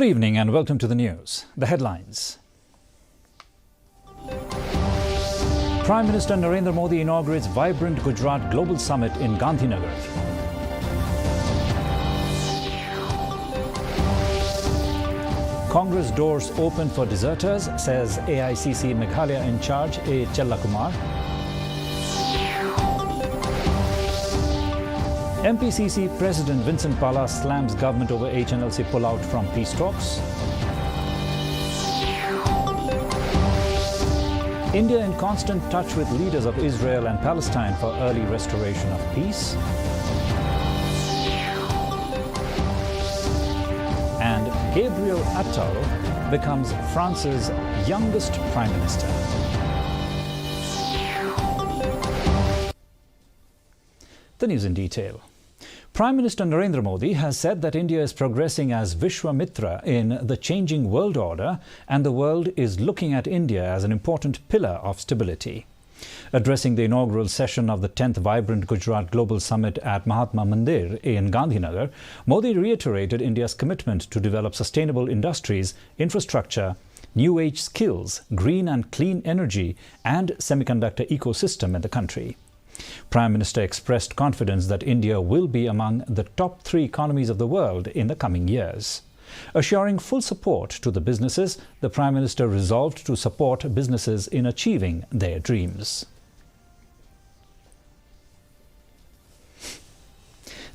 Good evening and welcome to the news. The headlines. Prime Minister Narendra Modi inaugurates vibrant Gujarat Global Summit in Gandhinagar. Congress doors open for deserters, says AICC Meghalaya in charge A. Chellakumar. MPCC President Vincent Pala slams government over HNLC pullout from peace talks. India in constant touch with leaders of Israel and Palestine for early restoration of peace. And Gabriel Attal becomes France's youngest Prime Minister. The news in detail. Prime Minister Narendra Modi has said that India is progressing as Vishwamitra in the changing world order and the world is looking at India as an important pillar of stability. Addressing the inaugural session of the 10th Vibrant Gujarat Global Summit at Mahatma Mandir in Gandhinagar, Modi reiterated India's commitment to develop sustainable industries, infrastructure, new age skills, green and clean energy and semiconductor ecosystem in the country. Prime Minister expressed confidence that India will be among the top 3 economies of the world in the coming years. Assuring full support to the businesses, the Prime Minister resolved to support businesses in achieving their dreams.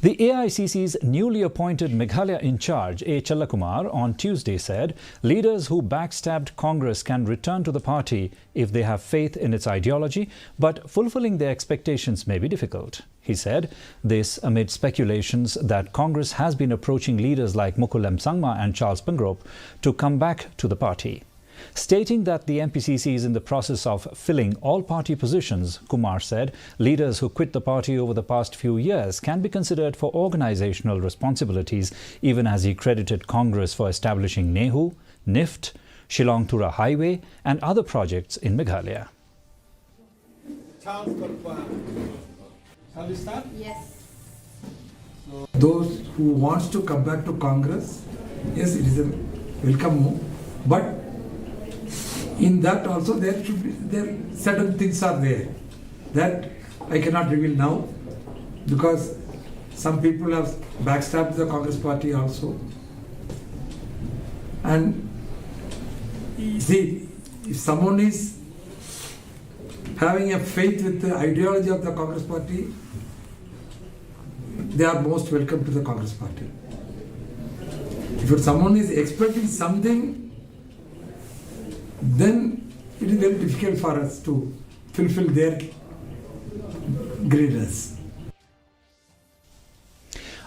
The AICC's newly appointed Meghalaya in charge, A. Chellakumar, on Tuesday said leaders who backstabbed Congress can return to the party if they have faith in its ideology, but fulfilling their expectations may be difficult. He said this amid speculations that Congress has been approaching leaders like Mukul Sangma and Charles Pengrop to come back to the party. Stating that the MPCC is in the process of filling all party positions, Kumar said leaders who quit the party over the past few years can be considered for organizational responsibilities, even as he credited Congress for establishing Nehu, NIFT, Shillong-Tura Highway and other projects in Meghalaya. Shall we start? Yes. Those who wants to come back to Congress, yes, it is a welcome move, but in that also there certain things are there that I cannot reveal now because some people have backstabbed the Congress party also. And see, if someone is having a faith with the ideology of the Congress party, they are most welcome to the Congress party. If someone is expecting something, then it is very difficult for us to fulfill their greediness.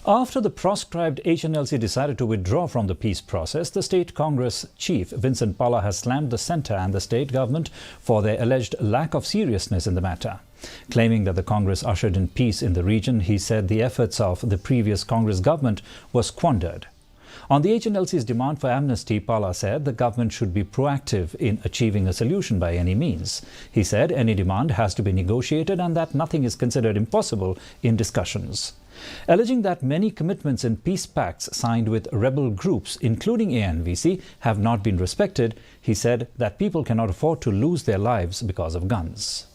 After the proscribed HNLC decided to withdraw from the peace process, the state Congress chief Vincent Pala has slammed the centre and the state government for their alleged lack of seriousness in the matter. Claiming that the Congress ushered in peace in the region, he said the efforts of the previous Congress government were squandered. On the HNLC's demand for amnesty, Pala said the government should be proactive in achieving a solution by any means. He said any demand has to be negotiated and that nothing is considered impossible in discussions. Alleging that many commitments in peace pacts signed with rebel groups, including ANVC, have not been respected, he said that people cannot afford to lose their lives because of guns.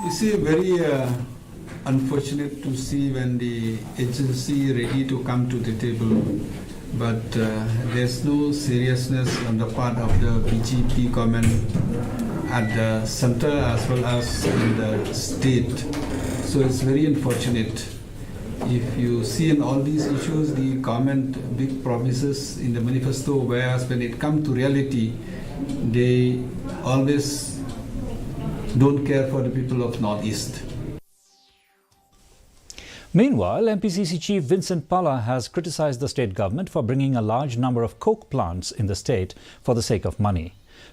You see, very unfortunate to see when the agency ready to come to the table, but there's no seriousness on the part of the BJP government at the center as well as in the state. So it's very unfortunate. If you see in all these issues, the government big promises in the manifesto, whereas when it comes to reality, they always don't care for the people of Northeast. Meanwhile, MPCC Chief Vincent Pala has criticized the state government for bringing a large number of coke plants in the state for the sake of money.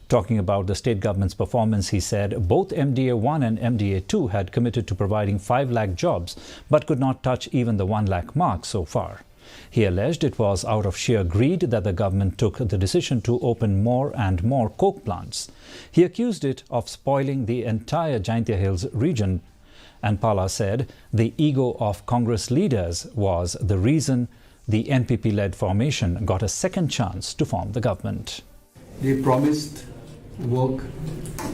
Talking about the state government's performance, he said both MDA-1 and MDA-2 had committed to providing 5 lakh jobs but could not touch even the 1 lakh mark so far. He alleged it was out of sheer greed that the government took the decision to open more and more coke plants. He accused it of spoiling the entire Jaintia Hills region, and Pala said the ego of Congress leaders was the reason the NPP-led formation got a second chance to form the government. They promised work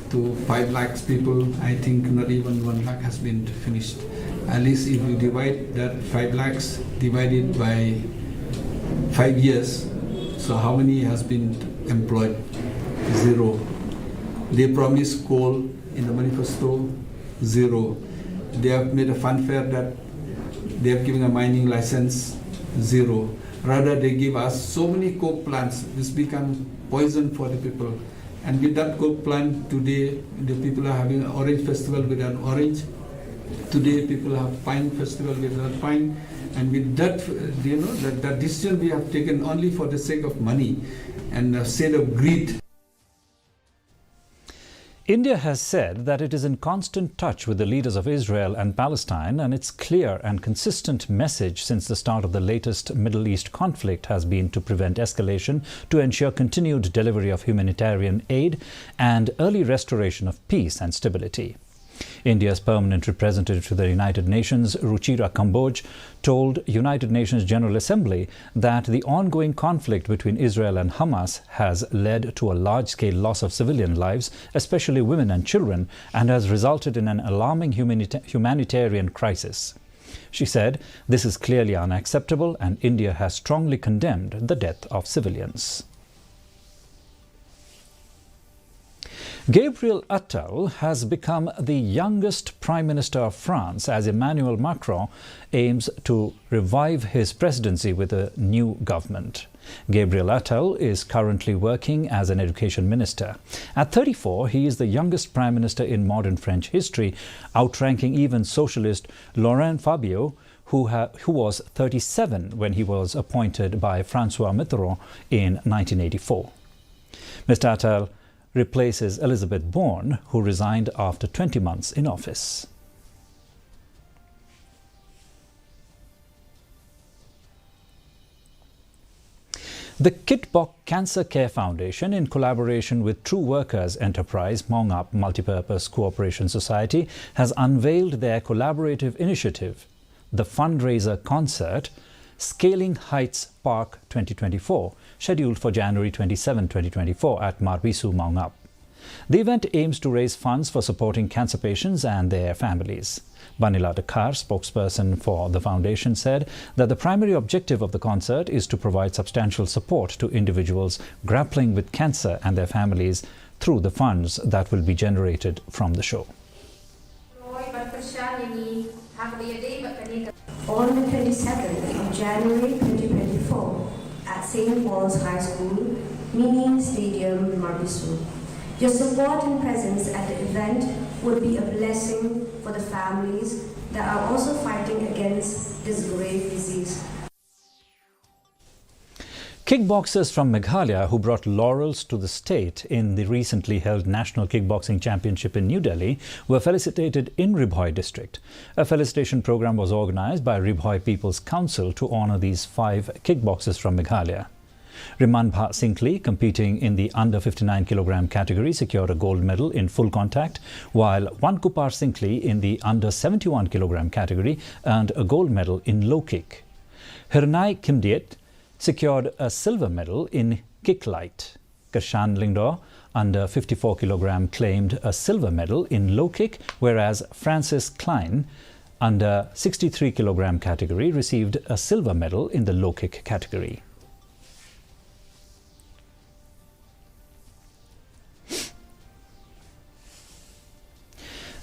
to 5 lakhs people. I think not even 1 lakh has been finished. At least if you divide that 5 lakhs divided by 5 years, so how many has been employed? 0. They promised coal in the manifesto, 0. They have made a funfair that they have given a mining license, 0. Rather, they give us so many coke plants which become poison for the people. And with that coke plant, today the people are having an orange festival without orange. Today people have pine festival without pine. And with that, that decision we have taken only for the sake of money and the sake of greed. India has said that it is in constant touch with the leaders of Israel and Palestine, and its clear and consistent message since the start of the latest Middle East conflict has been to prevent escalation, to ensure continued delivery of humanitarian aid and early restoration of peace and stability. India's permanent representative to the United Nations, Ruchira Kamboj, told United Nations General Assembly that the ongoing conflict between Israel and Hamas has led to a large-scale loss of civilian lives, especially women and children, and has resulted in an alarming humanitarian crisis. She said, "This is clearly unacceptable, and India has strongly condemned the death of civilians." Gabriel Attal has become the youngest Prime Minister of France as Emmanuel Macron aims to revive his presidency with a new government. Gabriel Attal is currently working as an education minister. At 34, he is the youngest Prime Minister in modern French history, outranking even socialist Laurent Fabius, who was 37 when he was appointed by François Mitterrand in 1984. Mr. Attal replaces Elizabeth Borne, who resigned after 20 months in office. The Kit Bok Cancer Care Foundation, in collaboration with True Workers Enterprise Mongap Multipurpose Cooperation Society, has unveiled their collaborative initiative, the fundraiser concert Scaling Heights Park 2024, scheduled for January 27, 2024 at Marbisu, Mongap. The event aims to raise funds for supporting cancer patients and their families. Banila Dakar, spokesperson for the foundation, said that the primary objective of the concert is to provide substantial support to individuals grappling with cancer and their families through the funds that will be generated from the show. On the 27th of January 2024 at St. Paul's High School, Mini Stadium, Marbisu. Your support and presence at the event would be a blessing for the families that are also fighting against this grave disease. Kickboxers from Meghalaya who brought laurels to the state in the recently held National Kickboxing Championship in New Delhi were felicitated in Ribhoi district. A felicitation program was organized by Ribhoi People's Council to honor these 5 kickboxers from Meghalaya. Rimanbha Singhli, competing in the under 59 kg category, secured a gold medal in full contact, while Wankupar Singhli in the under 71 kg category earned a gold medal in low kick. Hirnai Kimdiet secured a silver medal in kick light. Kershan Lingdo, under 54 kg, claimed a silver medal in low kick, whereas Francis Klein, under 63 kg category, received a silver medal in the low kick category.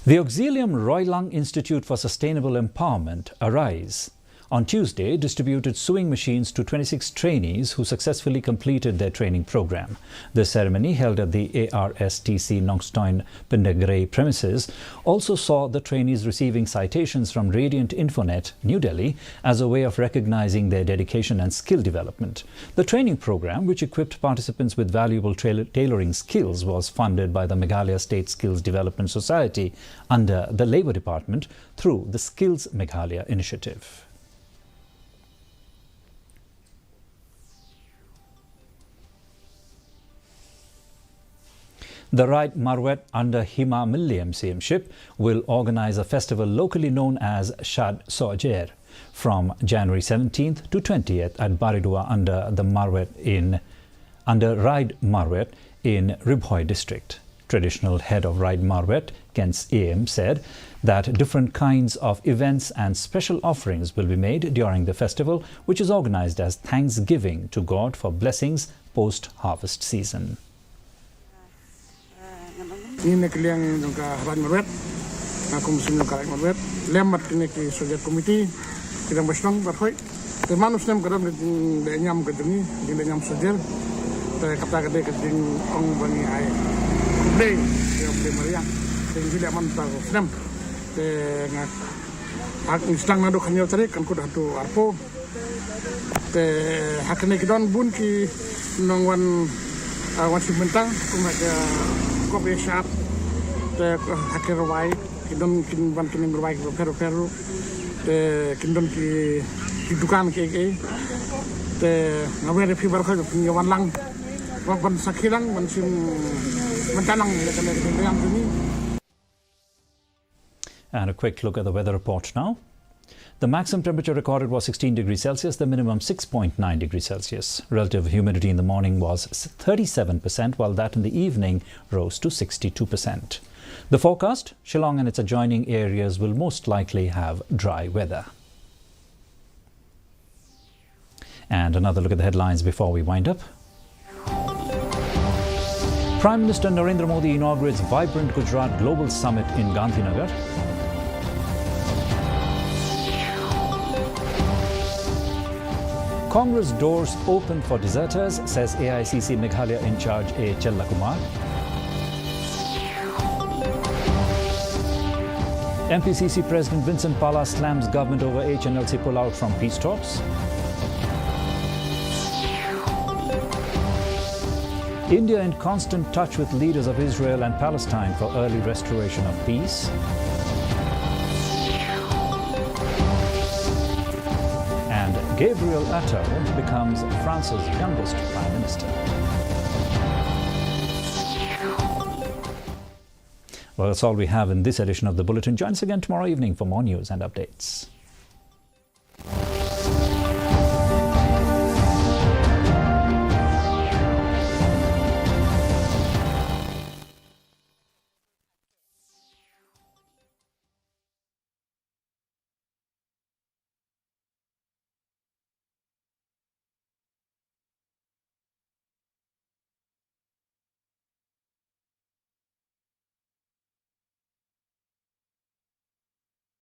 The Auxilium Roylung Institute for Sustainable Empowerment, ARISE, on Tuesday distributed sewing machines to 26 trainees who successfully completed their training program. The ceremony, held at the ARSTC Nongstoin Pindagrey premises, also saw the trainees receiving citations from Radiant Infonet, New Delhi, as a way of recognizing their dedication and skill development. The training program, which equipped participants with valuable tailoring skills, was funded by the Meghalaya State Skills Development Society under the Labour Department through the Skills Meghalaya initiative. The Right Marwet under Hima Milli MCMship will organize a festival locally known as Shad Sojer. from January 17th to 20th at Baridua under Ride Marwet in Ribhoi district. Traditional head of Ride Marwet, Kens AM, said that different kinds of events and special offerings will be made during the festival, which is organized as thanksgiving to God for blessings post-harvest season. Ini kalian juga Ride Marwet, aku musim juga Ride Marwet, lembat ini ke Soviet Committee, kita bersenang berhoi, termanus nem kadang di nyam kedeni, di nyam Soviet, kata-kata kedeng ong bani ai. Play, play Maria. Jadi dia mantap. Senam. Dengan aku sedang nado kanyo tadi kan kuda tu arpo. Hakne kidon bun ki nongwan wan simentang kumaga kopi shop. Hakir wai kidon kin ban kin berwai peru. Kidon ki dukan ke. Ngawe fiber ko pinjawan lang. Wan sakilang wan sim And a quick look at the weather report now. The maximum temperature recorded was 16 degrees Celsius, the minimum 6.9 degrees Celsius. Relative humidity in the morning was 37%, while that in the evening rose to 62%. The forecast: Shillong and its adjoining areas will most likely have dry weather. And another look at the headlines before we wind up. Prime Minister Narendra Modi inaugurates vibrant Gujarat Global Summit in Gandhinagar. Congress doors open for deserters, says AICC Meghalaya in charge A. Chellakumar. MPCC President Vincent Pala slams government over HNLC pullout from peace talks. India in constant touch with leaders of Israel and Palestine for early restoration of peace. And Gabriel Attal becomes France's youngest Prime Minister. Well, that's all we have in this edition of the Bulletin. Join us again tomorrow evening for more news and updates.